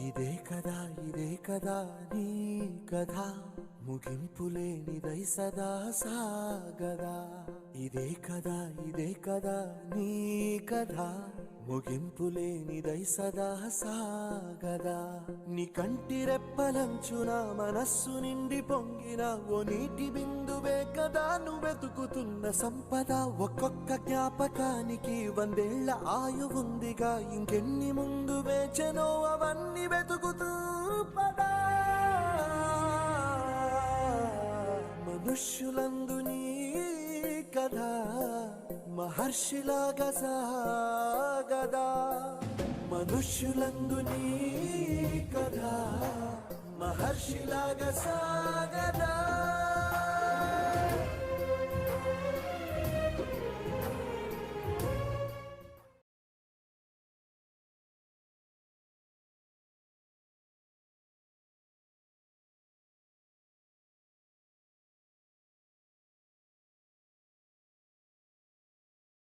ఇదే కదా నీ కథ ముగింపులేనిదై సదా సాగదా. ఇదే కదా నీ కథ ముగింపులేనిదై సదా సాగదా. నీ కంటి రెప్పలంచున మనస్సు నిండి పొంగిన ఓ నీటి బిందువే కదా నువ్వెతుకుతున్న సంపద. ఒక్కొక్క జ్ఞాపకానికి 100 ఏళ్ల ఆయువుందిగా, ఇంకెన్ని ముందు వేచనో అవన్నీ వెతుకుతూ పదా. మనుష్యులందు నీ కథ మహర్షిలాగా సాగదా. మనుష్యులందు నీ కథ మహర్షిలాగా సాగదా.